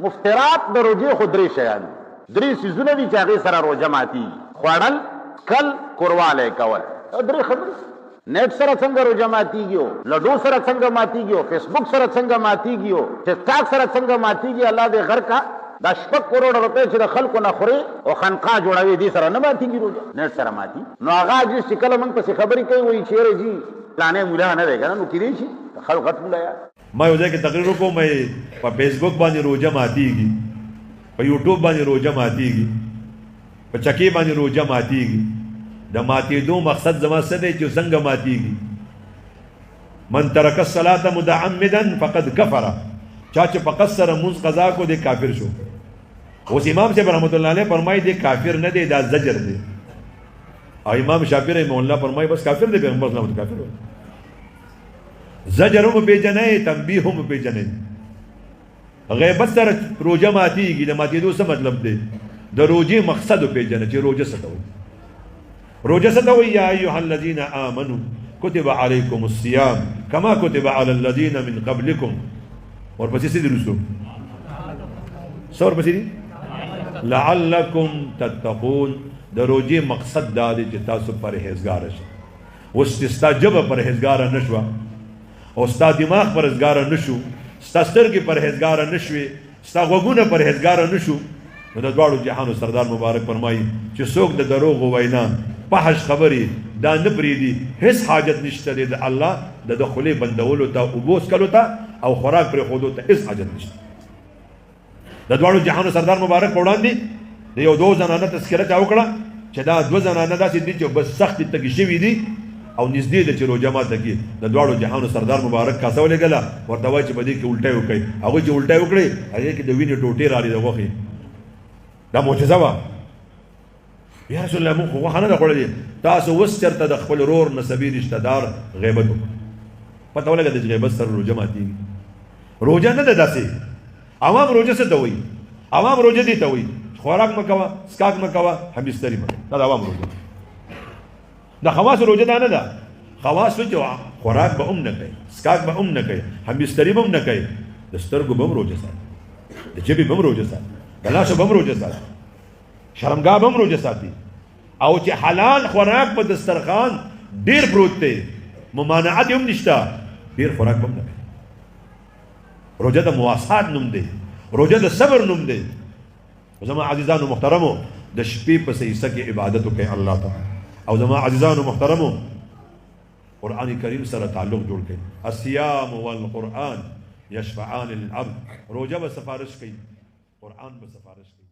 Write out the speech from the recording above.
مفترات د روجې خو درې شیان درې سیزونه دي چې هغې سره روژه ماتېږي: خوړل، څکل، کوروالی کول. درې خبرې. نیټ سره څنګه روژه ماتېږي، لډو سره څنګه ماتېږي، فیسبوک سره څنګه ماتېږي، ټیک ټاک سره څنګه ماتېږي. الله دې غر کا دا 6 کروڑ روپۍ چې د خلکو نه خوري او خانقاه جوړوي، دې سره نه ماتېږي روژه، نیټ سره ماتېږي. نو هغه عجیز چې کله موږ پسې خبرې کوي وایي چېرې ځي پلانې مولا نه دی که نه، نو کیدای شي خلک غټ مولا یا. ما یو ځای کې تقریر وکړو، مې په فیسبوک باندې روژه ماتېږي، په یوټیوب باندې روژه ماتېږي، په چکې باندې روژه ماتېږي. د ماتېدو مقصد زما څه دی چې څنګه ماتېږي؟ من ترک الصلاة متعمدا فقد کفر. چا چې فقط سره مونځ قضا کو دی کافر شو. اوس امام صاحب رحمت الله علیه فرمایي دی کافر نه دی، دا زجر دی. او امام شافعي رحمه الله فرمایي بس کافر دی، پیغمبر اسلام ته کافر. زجر هم پیژنئ، تنبیه هم پیژنئ. غیبت سره روژه ماتېږي. د ماتېدو څه مطلب دی؟ د روژې مقصد پیژنئ چې روژه څه ته وایي. روژه څه ته وایي؟ یا ایها الذین آمنوا کتب علیکم الصیام کما کتب علی الذین من قبلکم. ورپسې څه دي رسو؟ څه ورپسې دي؟ لعلکم تتقون. د روژې مقصد دا دی چې تاسو پرهیزګاره شئ. اوس چې ستا ژبه پرهیزګاره نه شوه او ستا دماغ پرهیزګاره نه شو، ستا سترګې پرهیزګاره نه شوې، ستا غوږونه پرهیزګاره نه شو، نو د دواړو جهانو سردار مبارک فرمایي چې څوک د دروغو وینا، فحش خبرې دا نه پرېږدي، هېڅ حاجت نشته دی د الله د خولې بندولو ته، اوبو څکلو ته او خوراک پرېښودو ته هېڅ حاجت نشته. د دواړو جهانو سردار مبارک په وړاندې د یو 2 زنانه تذکره چا وکړه چې دا 2 زنانه داسې دي چې بس سختې تږي شوي دي او نږدې ده چې روژه ماته کړي. د دواړو جهانو سردار مبارک کاسه ولېږله، ورته وایي چې په دې کې الټۍ وکړئ. هغوی چې الټۍ وکړې هغې کې د وینې ټوټې راغلې د غوښې. دا معجزه وه. یا رسول الله موږ خو غوښه نه ده خوړلې، تاسو اوس چېرته د خپل ورور نسبي رشته دار غیبت وکړو. پته ولګېده چې غیبت سره روژه ماتېږي. روژه نه ده داسې. عوام روژه څه ته وایي؟ عوام روژه دې ته وایي خوراک مه کوه، څښاک مه کوه، همبستري مه کوه. دا د عوام روژه ده. د خواصو روژه دا نه ده. خواص چې خوراک به هم نه کوي، څښاک به هم نه کوي، همبستري به هم نه کوي، د سترګو به هم روژه ساتي، د ژبې به هم روژه ساتي، د لاسو به هم روژه ساتي، شرمګاه به هم روژه ساتي. او چې حلال خوراک په دسترخوان ډېر پروت دی، ممانعت هم نشته، ډېر خوراک به هم نه کوي. روژه د مواسات نوم دی، روژه د صبر نوم دی. زما عزیزانو محترمو، د شپې په حصه کې عبادت وکړئ الله ته. او زما عزیزانو محترمو، قرآن کریم سره تعلق جوړ کړئ. الصيام والقرآن یشفعان للعبد. روژه به سفارش کوي، قرآن به سفارش کوي.